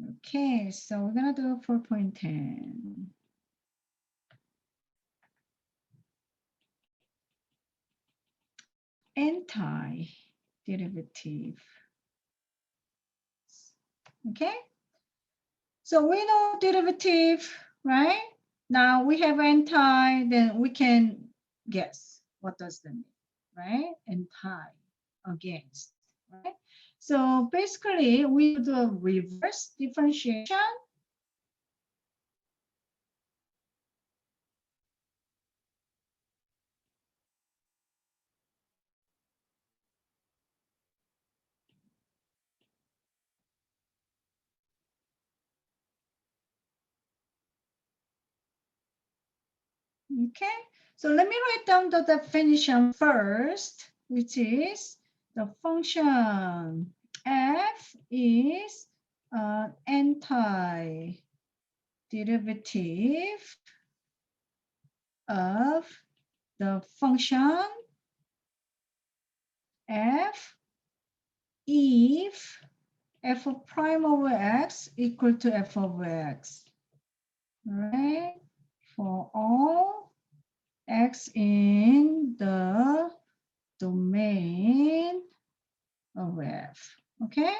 Okay, so we're gonna do 4.10. Antiderivative. Okay, so we know derivative, right? Now we have anti, then we can guess what does that mean, right? Anti, against, right? So basically we do a reverse differentiation. Okay, so let me write down the definition first, which is the function f is an antiderivative of the function f if f of prime over x equal to f of x, right? For all x in the domain of f. Okay,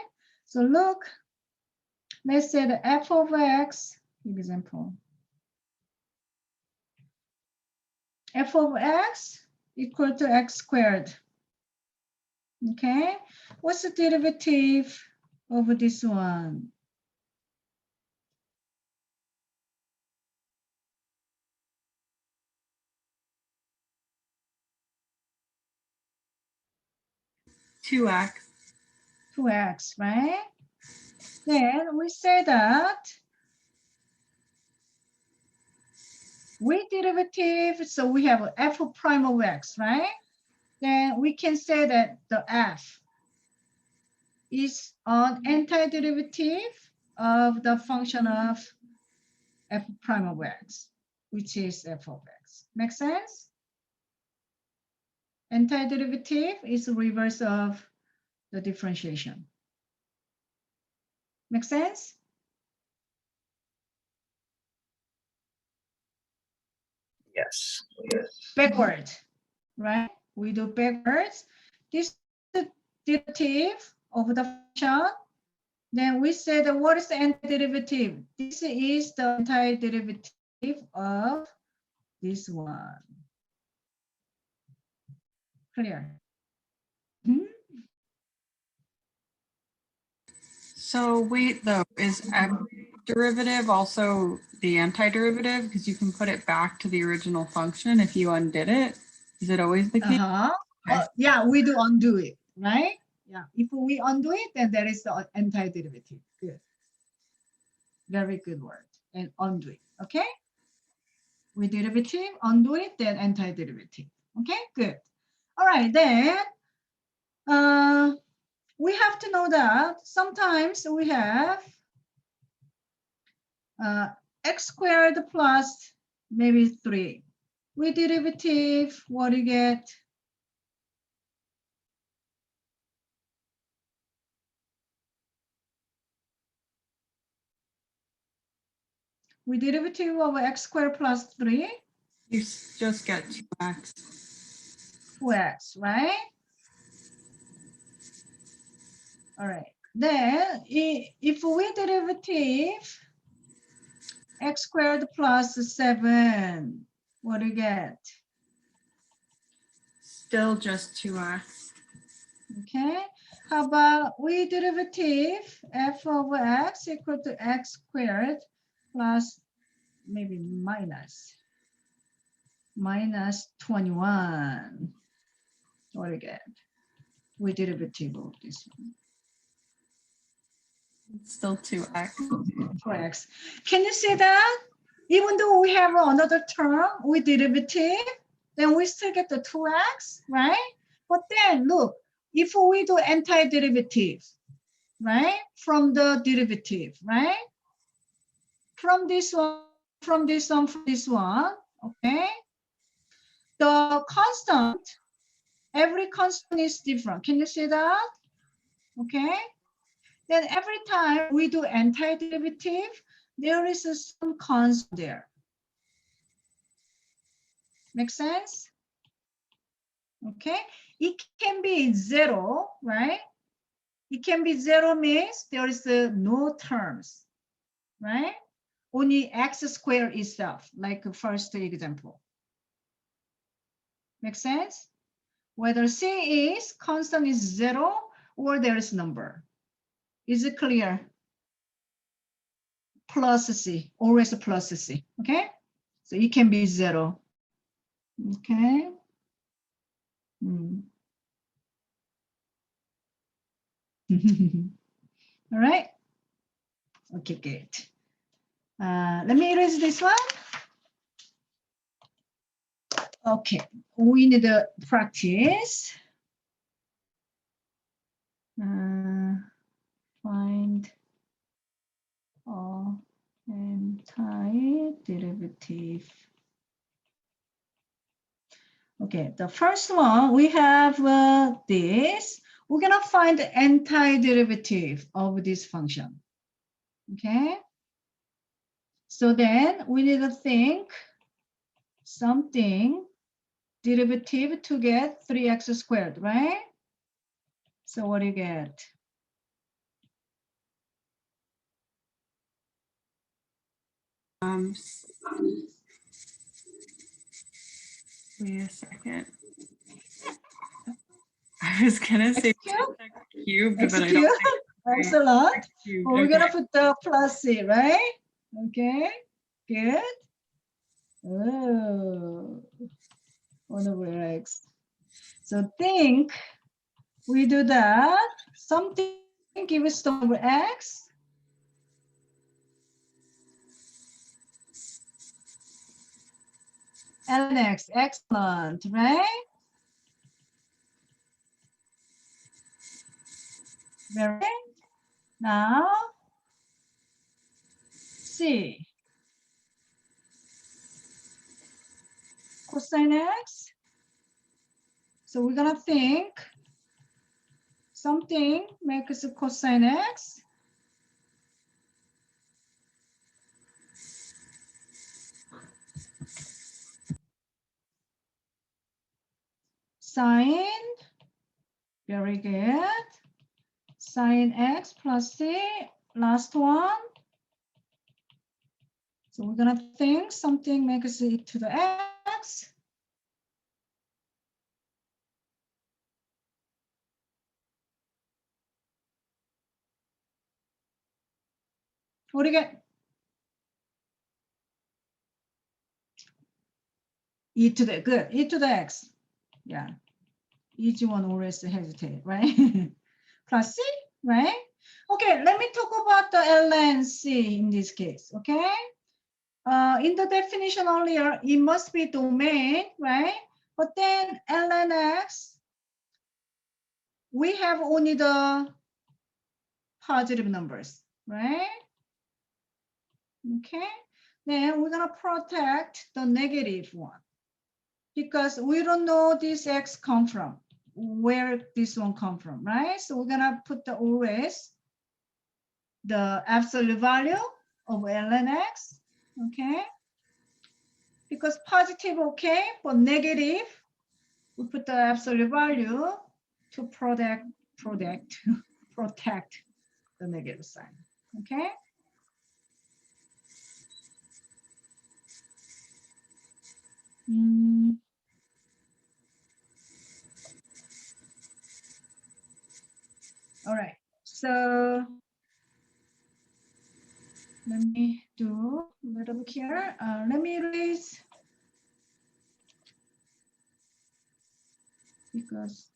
so look, let's say the f of x, example, f of x equal to x squared. Okay, what's the derivative of this one? Two x. 2x, right? Then we say that with derivative, so we have f of prime of x, right? Then we can say that the f is an antiderivative of the function of f prime of x, which is f of x. Make sense? Antiderivative is the reverse of the differentiation. Make sense? Yes. Backward, right? We do backwards. This is the derivative of the function. Then we say that what is the antiderivative? This is the antiderivative of this one. Clear? Hmm? So wait, though, is f derivative also the antiderivative? Because you can put it back to the original function if you undid it. Is it always the case? Okay. Yeah, we do undo it, right? Yeah, if we undo it, then that is the antiderivative. Good. Very good word. And undo it, okay? With derivative, undo it, then antiderivative. Okay, good. All right, then we have to know that sometimes we have x squared plus maybe 3. With derivative, what do you get? With derivative of x squared plus 3? You just get 2x. 2x, right? All right. Then if we derivative x squared plus 7, what do you get? Still just 2x. Okay. How about we derivative f of x equal to x squared plus maybe minus 21. What do you get? We derivative of this one. It's still 2x. 2x. Can you see that? Even though we have another term with derivative, then we still get the 2x, right? But then look, if we do antiderivative, right? From the derivative, right? From this one, from this one, from this one, okay? The constant, every constant is different. Can you see that? Okay? then every time we do antiderivative, there is some constant there. Make sense? Okay, it can be 0, right? It can be 0 means there is no terms, right? Only x squared itself, like the first example. Make sense? Whether C is constant is 0 or there is number. Is it clear? Plus C, always a plus C, okay? So it can be 0, okay? All right. Okay, good. Let me erase this one. Okay, we need to practice. Find antiderivative. Okay, the first one, we have this. We're gonna find the antiderivative of this function, okay? So then we need to think something derivative to get 3x squared, right? So what do you get? Wait a second. I was gonna say cubed, but I don't think Excellent. cubed. Well, we're gonna put the plus C, right? Okay, good. Oh, 1 over x. So think we do that. Something gives 1 over x. Ln x, excellent, right? Very good. Now, C. Cosine x. So we're gonna think something makes cosine x. Sine, very good. Sine x plus c, last one. So we're gonna think something makes it to the x. What do you get? E to the, good, e to the x. Yeah, each one always hesitate, right? Plus c, right? Okay, let me talk about the ln c in this case, okay? In the definition earlier, it must be domain, right? But then ln x, we have only the positive numbers, right? Okay, then we're gonna protect the negative one because we don't know this x come from, where this one come from, right? So we're gonna put the always the absolute value of ln x, okay? Because positive, okay, but negative, we put the absolute value to protect the negative sign, okay? All right, so let me do a little bit here. Let me erase, because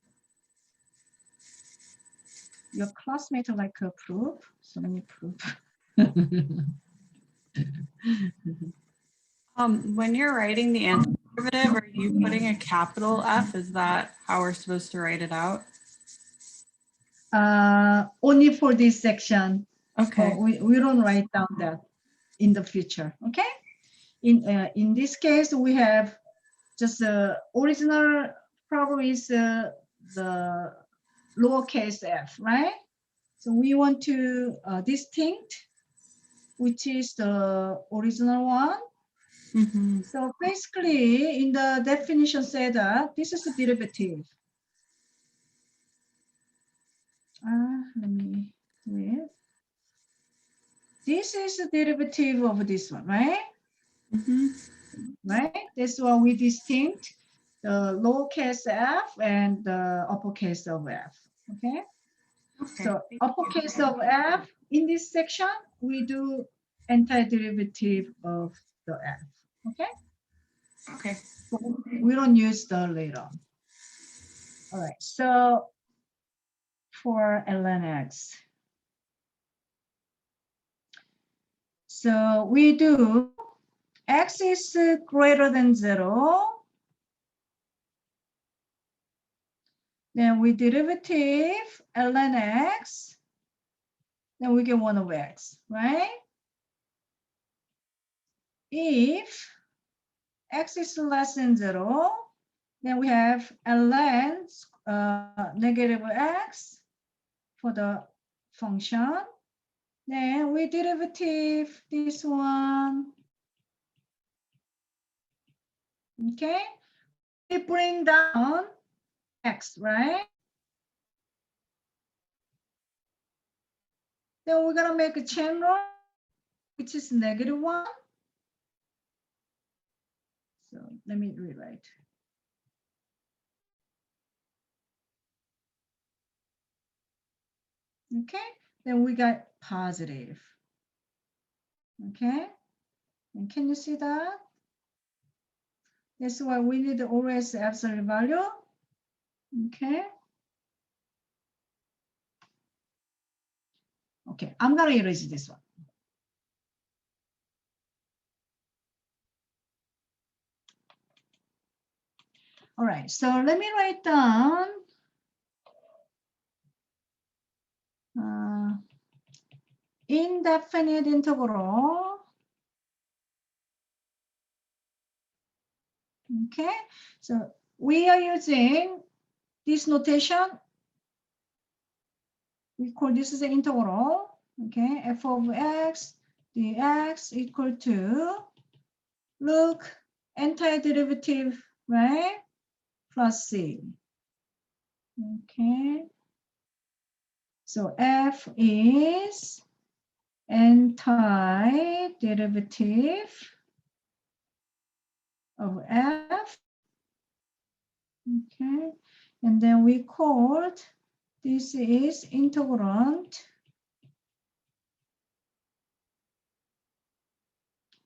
your classmates like a proof, so let me prove. When you're writing the antiderivative, are you putting a capital F? Is that how we're supposed to write it out? Only for this section. Okay. We don't write down that in the future, okay? In this case, we have just the original problem is the lowercase f, right? So we want to distinct, which is the original one. Mm-hmm. So basically, in the definition say that this is a derivative. Let me do it. This is a derivative of this one, right? Mm-hmm. Right? That's why we distinct the lowercase f and the uppercase of f. Okay. Okay. So uppercase of f in this section, we do antiderivative of the f. Okay. Okay. We don't use the later. All right. So for ln x. So we do x is greater than 0. Then we derivative ln x. Then we get 1 over x, right? If x is less than 0, then we have ln negative x for the function. Then we derivative this one. Okay, we bring down x, right? Then we're gonna make a chain rule, which is -1. So let me rewrite. Okay, then we got positive. Okay, and can you see that? That's why we need always absolute value. Okay. Okay, I'm gonna erase this one. All right, so let me write down indefinite integral. Okay, so we are using this notation. We call this is the integral. Okay, f of x dx equal to, look, antiderivative, right? Plus c. Okay, so f is antiderivative of f. Okay, and then we called this is integrand,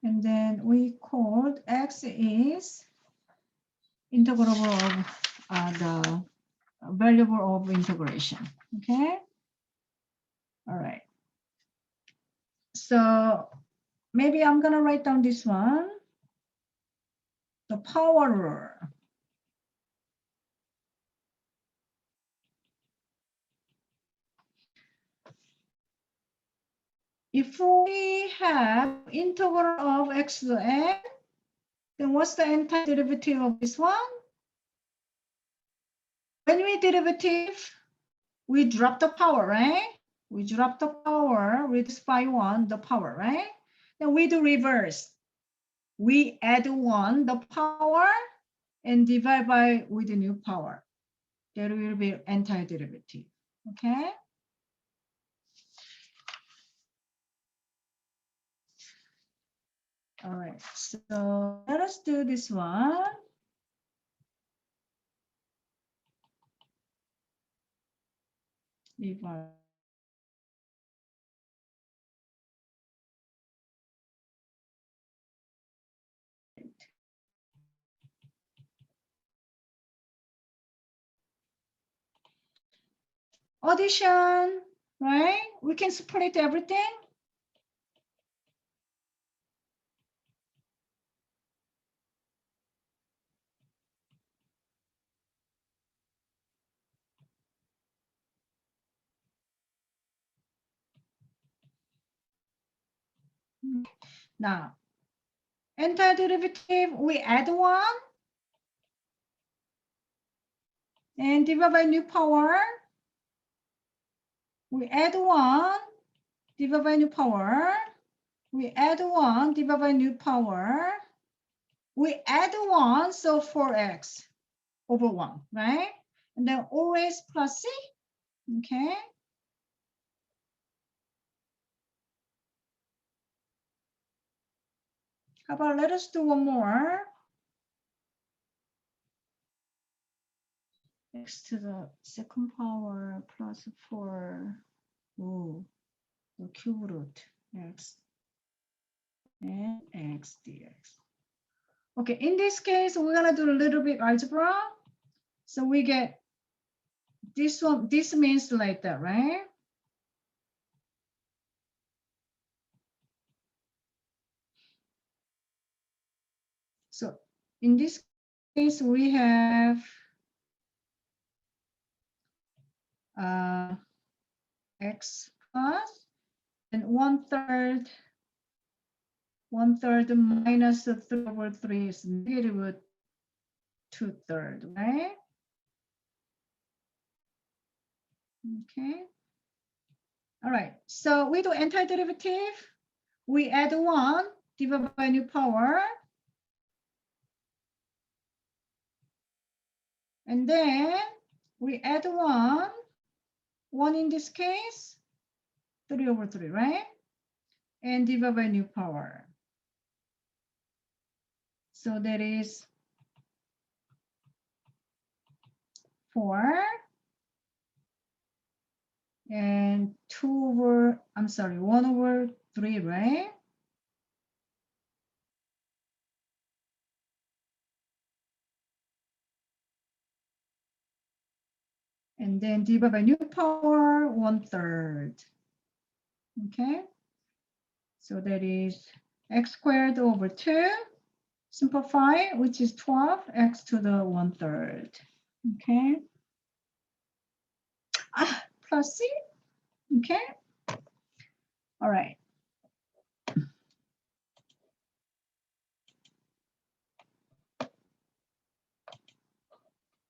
and then we called x is integral of the variable of integration. Okay, all right. So maybe I'm gonna write down this one, the power rule. If we have integral of x to n, then what's the antiderivative of this one? When we derivative, we drop the power, right? We drop the power, reduce by 1, the power, right? Then we do reverse. We add 1, the power, and divide by with the new power. There will be antiderivative, okay? All right, so let us do this one. Addition, right? We can split everything. Now, antiderivative, we add 1 and divide by new power. We add 1, divided by new power. We add 1, divided by new power. We add 1, so 4x over 1, right? And then always plus C, okay? How about let us do one more. X to the second power plus 4. Ooh, the cube root x and x dx. Okay, in this case, we're gonna do a little bit algebra. So we get this one, this means like that, right? So in this case, we have x plus and 1/3 minus 3/3 is negative 2/3, right? Okay. All right. So we do antiderivative. We add 1 divided by new power. And then we add 1 in this case, 3/3, right? And divided by new power. So that is 4 and 1/3, right? And then divided by new power, 1/3. Okay. So that is x squared over 2. Simplify, which is 12, x to the 1/3. Okay. Plus C. Okay. All right.